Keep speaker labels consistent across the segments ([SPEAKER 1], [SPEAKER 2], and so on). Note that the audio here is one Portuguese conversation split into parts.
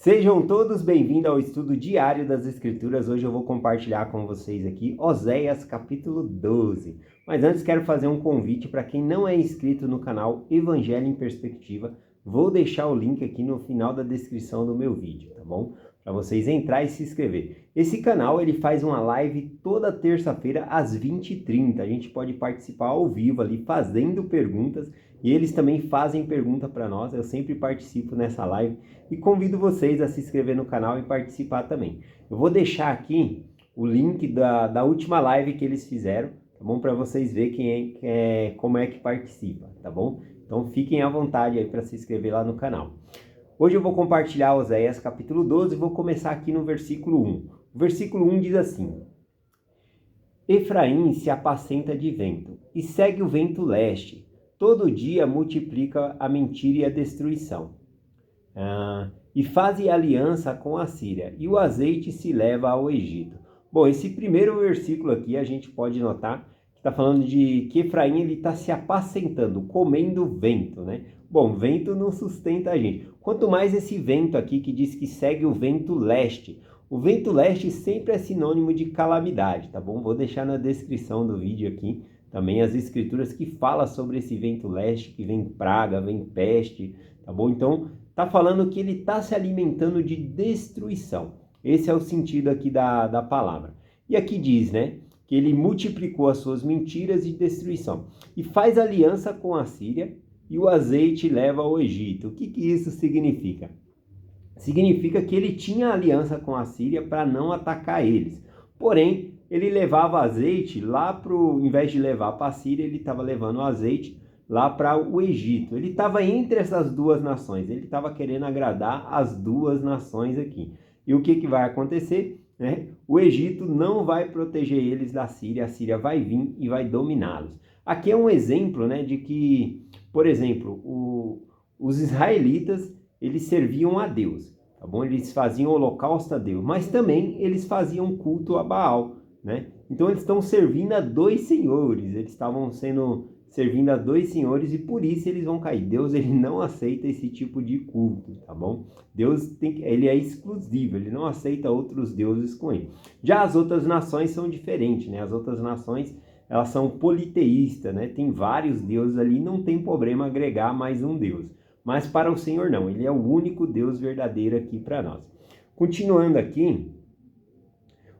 [SPEAKER 1] Sejam todos bem-vindos ao estudo diário das Escrituras. Hoje eu vou compartilhar com vocês aqui Oséias capítulo 12. Mas antes quero fazer um convite para quem não é inscrito no canal Evangelho em Perspectiva. Vou deixar o link aqui no final da descrição do meu vídeo, tá bom? Para vocês entrar e se inscrever. Esse canal ele faz uma live toda terça-feira às 20h30. A gente pode participar ao vivo ali fazendo perguntas e eles também fazem pergunta para nós. Eu sempre participo nessa live e convido vocês a se inscrever no canal e participar também. Eu vou deixar aqui o link da última live que eles fizeram, tá bom? Para vocês verem como é que participa, tá bom? Então fiquem à vontade aí para se inscrever lá no canal. Hoje eu vou compartilhar Oséias capítulo 12 e vou começar aqui no versículo 1. O versículo 1 diz assim: Efraim se apacenta de vento e segue o vento leste. Todo dia multiplica a mentira e a destruição. E faz aliança com a Síria, e o azeite se leva ao Egito. Bom, esse primeiro versículo aqui a gente pode notar que está falando de que Efraim está se apacentando, comendo vento, né? Bom, vento não sustenta a gente. Quanto mais esse vento aqui que diz que segue o vento leste. O vento leste sempre é sinônimo de calamidade, tá bom? Vou deixar na descrição do vídeo aqui também as escrituras que falam sobre esse vento leste, que vem praga, vem peste, tá bom? Então, está falando que ele está se alimentando de destruição. Esse é o sentido aqui da palavra. E aqui diz, né, que ele multiplicou as suas mentiras de destruição e faz aliança com a Síria e o azeite leva ao Egito. O que isso significa? Significa que ele tinha aliança com a Síria para não atacar eles. Porém, ele levava azeite lá em invés de levar para a Síria, ele estava levando o azeite lá para o Egito. Ele estava entre essas duas nações, ele estava querendo agradar as duas nações aqui. E o que vai acontecer? Né? O Egito não vai proteger eles da Síria, a Síria vai vir e vai dominá-los. Aqui é um exemplo, né, de que, por exemplo, os israelitas, eles serviam a Deus, tá bom? Eles faziam holocausto a Deus, mas também eles faziam culto a Baal, né? Então eles estão servindo a dois senhores, eles estavam servindo a dois senhores e por isso eles vão cair. Deus ele não aceita esse tipo de culto, tá bom? Deus ele é exclusivo, ele não aceita outros deuses com ele. Já as outras nações são diferentes, né? As outras nações, elas são politeístas, né? Tem vários deuses ali, não tem problema agregar mais um deus. Mas para o Senhor não, ele é o único Deus verdadeiro aqui para nós. Continuando aqui,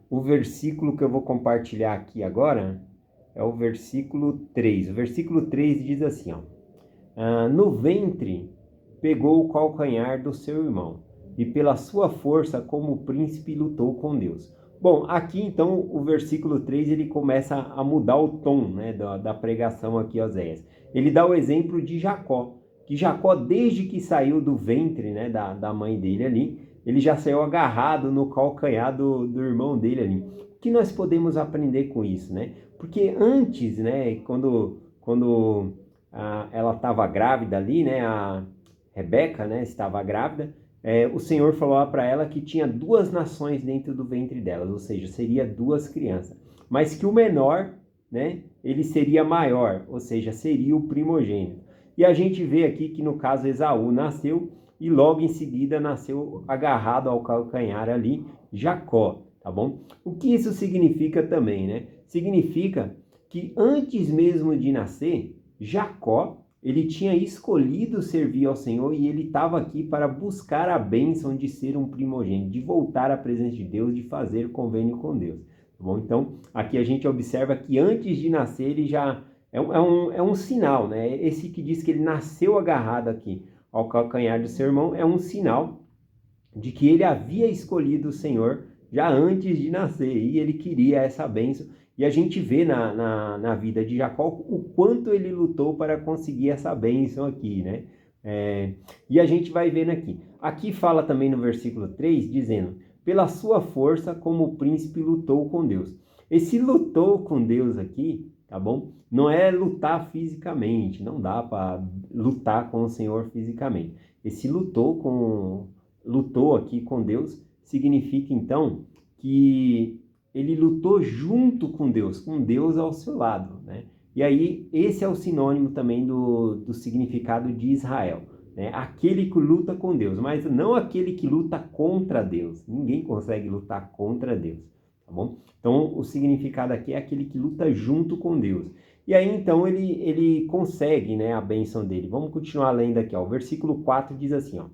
[SPEAKER 1] o versículo que eu vou compartilhar aqui agora é o versículo 3. O versículo 3 diz assim, ó: no ventre pegou o calcanhar do seu irmão, e pela sua força como príncipe lutou com Deus. Bom, aqui então o versículo 3 ele começa a mudar o tom, né, da pregação aqui, Oséias. Ele dá o exemplo de Jacó, que Jacó desde que saiu do ventre, né, da mãe dele ali, ele já saiu agarrado no calcanhar do irmão dele ali. O que nós podemos aprender com isso, né? Porque antes, né, quando ela estava grávida ali, né, a Rebeca, né, estava grávida, o Senhor falou para ela que tinha duas nações dentro do ventre delas, ou seja, seria duas crianças, mas que o menor, né, ele seria maior, ou seja, seria o primogênito. E a gente vê aqui que no caso Esaú nasceu e logo em seguida nasceu agarrado ao calcanhar ali Jacó, tá bom? O que isso significa também, né? Significa que antes mesmo de nascer, Jacó, ele tinha escolhido servir ao Senhor e ele estava aqui para buscar a bênção de ser um primogênito, de voltar à presença de Deus, de fazer convênio com Deus, tá bom? Então, aqui a gente observa que antes de nascer ele já é um sinal, né? Esse que diz que ele nasceu agarrado aqui ao calcanhar do seu irmão é um sinal de que ele havia escolhido o Senhor já antes de nascer e ele queria essa bênção. E a gente vê na vida de Jacó o quanto ele lutou para conseguir essa bênção aqui, né? E a gente vai vendo aqui. Aqui fala também no versículo 3, dizendo: pela sua força como o príncipe lutou com Deus. Esse lutou com Deus aqui, tá bom? Não é lutar fisicamente, não dá para lutar com o Senhor fisicamente. Esse lutou aqui com Deus significa então que ele lutou junto com Deus ao seu lado, né? E aí esse é o sinônimo também do significado de Israel. né? Aquele que luta com Deus, mas não aquele que luta contra Deus. Ninguém consegue lutar contra Deus, tá bom? Então, o significado aqui é aquele que luta junto com Deus. E aí, então, ele consegue, né, a bênção dele. Vamos continuar lendo aqui, ó. O versículo 4 diz assim, ó.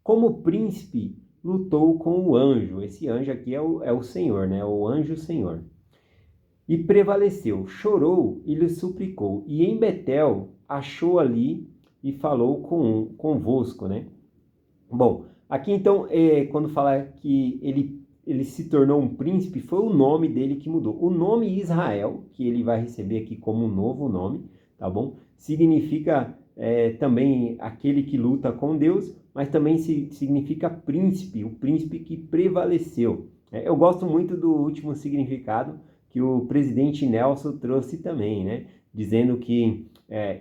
[SPEAKER 1] Como o príncipe lutou com o anjo. Esse anjo aqui é o Senhor, né? O anjo Senhor. E prevaleceu, chorou e lhe suplicou. E em Betel achou ali e falou convosco, né? Bom, aqui então, quando fala que ele se tornou um príncipe, foi o nome dele que mudou. O nome Israel, que ele vai receber aqui como um novo nome, tá bom? Significa também aquele que luta com Deus, mas também significa príncipe, o príncipe que prevaleceu. Eu gosto muito do último significado que o presidente Nelson trouxe também, né? Dizendo que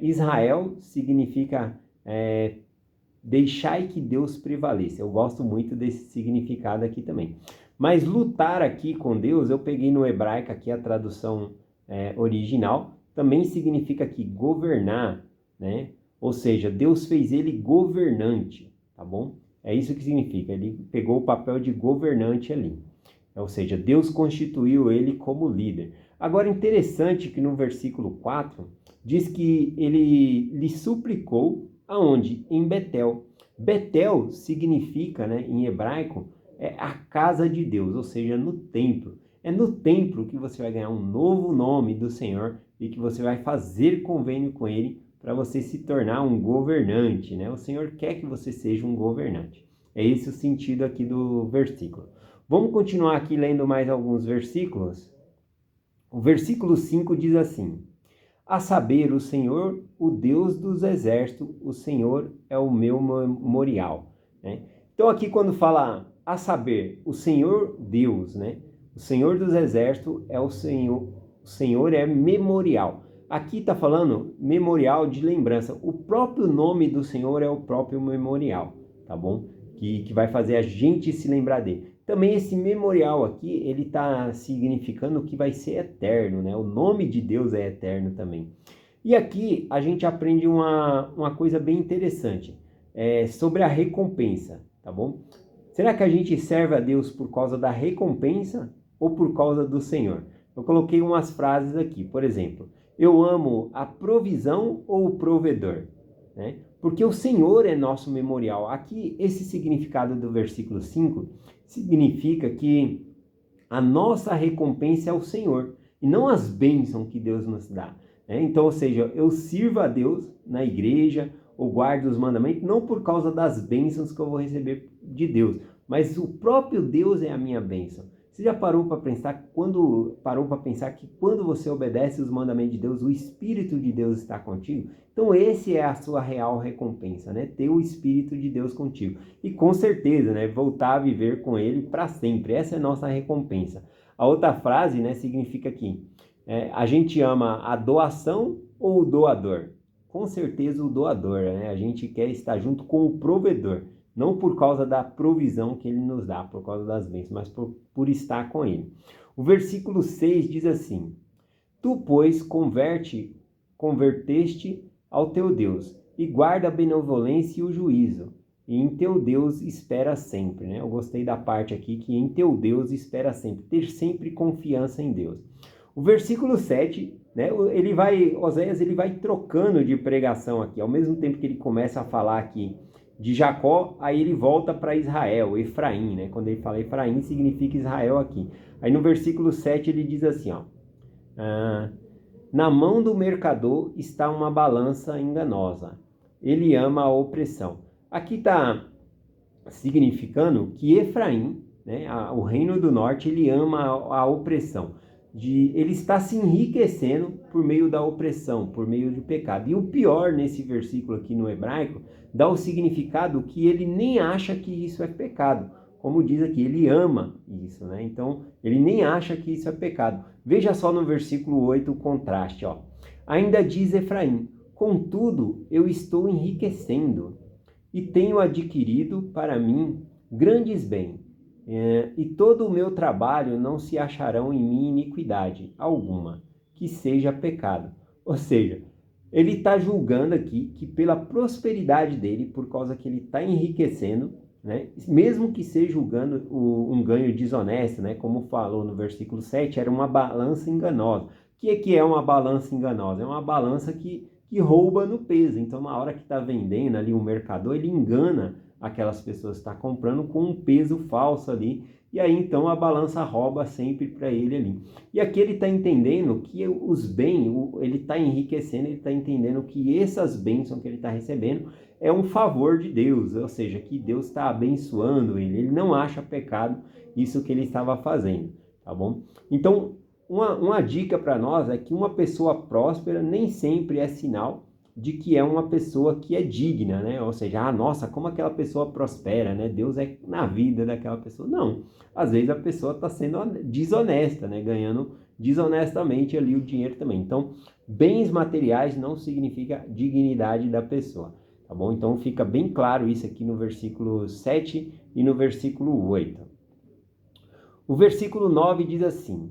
[SPEAKER 1] Israel significa deixai que Deus prevaleça. Eu gosto muito desse significado aqui também. Mas lutar aqui com Deus, eu peguei no hebraico aqui a tradução original, também significa aqui governar, né? Ou seja, Deus fez ele governante, tá bom? É isso que significa, ele pegou o papel de governante ali. Ou seja, Deus constituiu ele como líder. Agora, interessante que no versículo 4, diz que ele lhe suplicou aonde? Em Betel. Betel significa, né, em hebraico, a casa de Deus, ou seja, no templo. É no templo que você vai ganhar um novo nome do Senhor e que você vai fazer convênio com ele para você se tornar um governante, né? O Senhor quer que você seja um governante. É esse o sentido aqui do versículo. Vamos continuar aqui lendo mais alguns versículos. O versículo 5 diz assim: a saber, o Senhor, o Deus dos exércitos, o Senhor é o meu memorial, né? Então aqui quando fala a saber, o Senhor Deus, né? O Senhor dos exércitos é o Senhor é memorial. Aqui está falando memorial de lembrança. O próprio nome do Senhor é o próprio memorial, tá bom? Que vai fazer a gente se lembrar dele. Também esse memorial aqui, ele está significando que vai ser eterno, né? O nome de Deus é eterno também. E aqui a gente aprende uma coisa bem interessante, sobre a recompensa, tá bom? Será que a gente serve a Deus por causa da recompensa ou por causa do Senhor? Eu coloquei umas frases aqui, por exemplo, eu amo a provisão ou o provedor, né? Porque o Senhor é nosso memorial. Aqui, esse significado do versículo 5 significa que a nossa recompensa é o Senhor e não as bênçãos que Deus nos dá, né? Então, ou seja, eu sirvo a Deus na igreja ou guardo os mandamentos não por causa das bênçãos que eu vou receber de Deus, mas o próprio Deus é a minha bênção. Você já parou para pensar que quando você obedece os mandamentos de Deus, o Espírito de Deus está contigo? Então esse é a sua real recompensa, né? Ter o Espírito de Deus contigo. E com certeza, né? Voltar a viver com Ele para sempre. Essa é a nossa recompensa. A outra frase, né? Significa que a gente ama a doação ou o doador? Com certeza o doador, né? A gente quer estar junto com o provedor. Não por causa da provisão que ele nos dá, por causa das bênçãos, mas por estar com ele. O versículo 6 diz assim: tu, pois, converteste ao teu Deus, e guarda a benevolência e o juízo, e em teu Deus espera sempre, né? Eu gostei da parte aqui, que em teu Deus espera sempre, ter sempre confiança em Deus. O versículo 7, né, Oséias ele vai trocando de pregação aqui, ao mesmo tempo que ele começa a falar aqui de Jacó, aí ele volta para Israel, Efraim, né? Quando ele fala Efraim, significa Israel aqui. Aí no versículo 7 ele diz assim, ó: na mão do mercador está uma balança enganosa, ele ama a opressão. Aqui está significando que Efraim, né, o reino do norte, ele ama a opressão. Ele está se enriquecendo por meio da opressão, por meio do pecado. E o pior nesse versículo aqui no hebraico, dá o significado que ele nem acha que isso é pecado. Como diz aqui, ele ama isso, né? Então, ele nem acha que isso é pecado. Veja só no versículo 8 o contraste, ó. Ainda diz Efraim: contudo, eu estou enriquecendo e tenho adquirido para mim grandes bens. E todo o meu trabalho não se acharão em mim iniquidade alguma, que seja pecado. Ou seja, Ele está julgando aqui que pela prosperidade dele, por causa que ele está enriquecendo, né, mesmo que seja julgando um ganho desonesto, né, como falou no versículo 7, era uma balança enganosa. O que é uma balança enganosa? É uma balança que rouba no peso. Então, na hora que está vendendo ali o mercador, ele engana aquelas pessoas que estão comprando com um peso falso ali. E aí, então, a balança rouba sempre para ele ali. E aqui ele está entendendo que os bens, ele está enriquecendo, ele está entendendo que essas bênçãos que ele está recebendo é um favor de Deus, ou seja, que Deus está abençoando ele. Ele não acha pecado isso que ele estava fazendo, tá bom? Então, uma dica para nós é que uma pessoa próspera nem sempre é sinal de que é uma pessoa que é digna, né? Ou seja, nossa, como aquela pessoa prospera, né? Deus é na vida daquela pessoa. Não, às vezes a pessoa está sendo desonesta, né? Ganhando desonestamente ali o dinheiro também. Então, bens materiais não significa dignidade da pessoa, tá bom? Então fica bem claro isso aqui no versículo 7 e no versículo 8. O versículo 9 diz assim: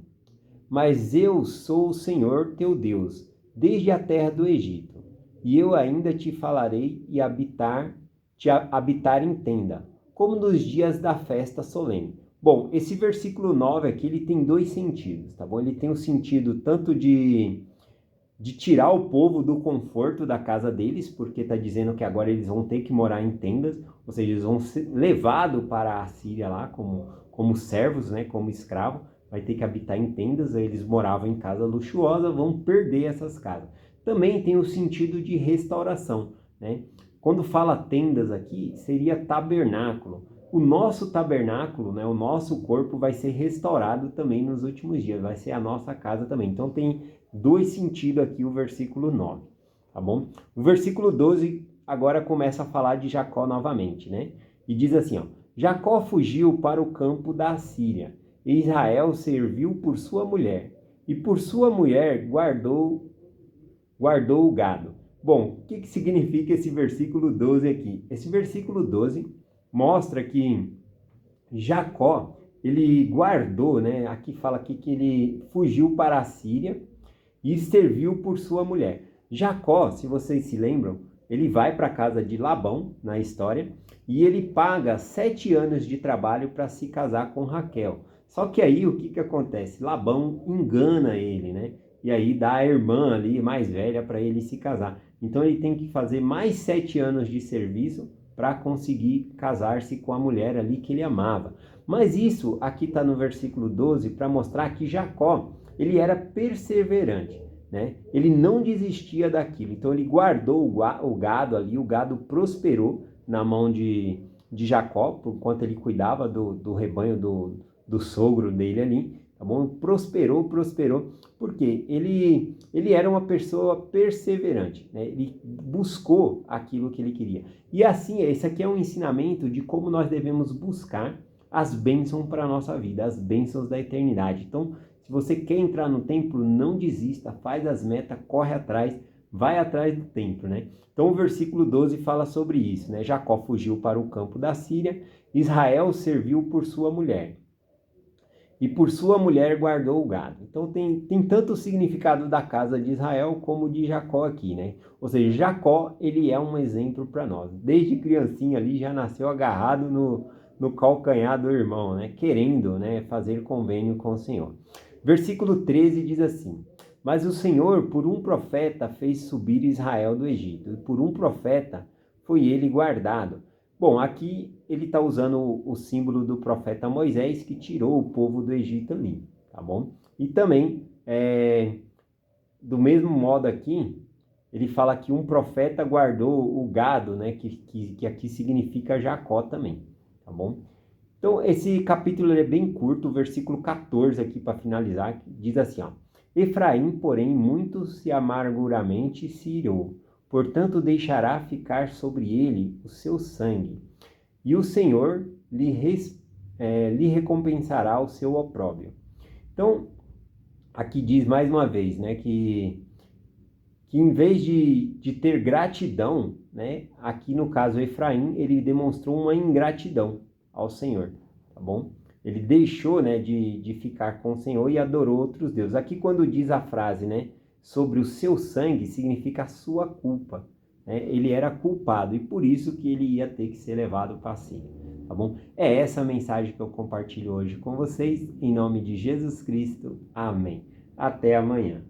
[SPEAKER 1] Mas eu sou o Senhor teu Deus, desde a terra do Egito, e eu ainda te falarei e habitar em tenda, como nos dias da festa solene. Bom, esse versículo 9 aqui, ele tem dois sentidos, tá bom? Ele tem o sentido tanto de tirar o povo do conforto da casa deles, porque está dizendo que agora eles vão ter que morar em tendas, ou seja, eles vão ser levados para a Síria lá como servos, né, como escravos, vai ter que habitar em tendas, eles moravam em casa luxuosa, vão perder essas casas. Também tem o sentido de restauração, né? Quando fala tendas aqui, seria tabernáculo. O nosso tabernáculo, né, o nosso corpo vai ser restaurado também nos últimos dias, vai ser a nossa casa também. Então tem dois sentidos aqui o versículo 9, tá bom? O versículo 12 agora começa a falar de Jacó novamente, né? E diz assim, ó: Jacó fugiu para o campo da Síria, e Israel serviu por sua mulher, e por sua mulher guardou o gado. Bom, o que significa esse versículo 12 aqui? Esse versículo 12 mostra que Jacó, ele guardou, né? Aqui fala aqui que ele fugiu para a Síria e serviu por sua mulher. Jacó, se vocês se lembram, ele vai para a casa de Labão, na história, e ele paga 7 anos de trabalho para se casar com Raquel. Só que aí o que acontece? Labão engana ele, né? E aí dá a irmã ali, mais velha, para ele se casar. Então ele tem que fazer mais 7 anos de serviço para conseguir casar-se com a mulher ali que ele amava. Mas isso aqui está no versículo 12 para mostrar que Jacó, ele era perseverante, né? Ele não desistia daquilo. Então ele guardou o gado ali, o gado prosperou na mão de Jacó, por enquanto ele cuidava do rebanho do sogro dele ali, tá bom? Prosperou, porque ele era uma pessoa perseverante, né? Ele buscou aquilo que ele queria. E assim, esse aqui é um ensinamento de como nós devemos buscar as bênçãos para a nossa vida, as bênçãos da eternidade. Então, se você quer entrar no templo, não desista, faz as metas, corre atrás, vai atrás do templo, né? Então o versículo 12 fala sobre isso, né? Jacó fugiu para o campo da Síria, Israel serviu por sua mulher, e por sua mulher guardou o gado. Então tem tanto o significado da casa de Israel como de Jacó aqui, né? Ou seja, Jacó, ele é um exemplo para nós. Desde criancinha ali já nasceu agarrado no calcanhar do irmão, né? Querendo, né, fazer convênio com o Senhor. Versículo 13 diz assim: Mas o Senhor por um profeta fez subir Israel do Egito, e por um profeta foi ele guardado. Bom, aqui ele está usando o símbolo do profeta Moisés, que tirou o povo do Egito ali, tá bom? E também, do mesmo modo aqui, ele fala que um profeta guardou o gado, né? Que aqui significa Jacó também, tá bom? Então, esse capítulo é bem curto, o versículo 14 aqui para finalizar, diz assim, ó: Efraim, porém, muito se amarguramente se irou, portanto deixará ficar sobre ele o seu sangue, e o Senhor lhe recompensará o seu opróbrio. Então, aqui diz mais uma vez, né, que em vez de ter gratidão, né, aqui no caso Efraim, ele demonstrou uma ingratidão ao Senhor, tá bom? Ele deixou, né, de ficar com o Senhor e adorou outros deuses. Aqui quando diz a frase, né, sobre o seu sangue significa a sua culpa. Ele era culpado e por isso que ele ia ter que ser levado para a Síria, tá bom? É essa a mensagem que eu compartilho hoje com vocês, em nome de Jesus Cristo. Amém. Até amanhã.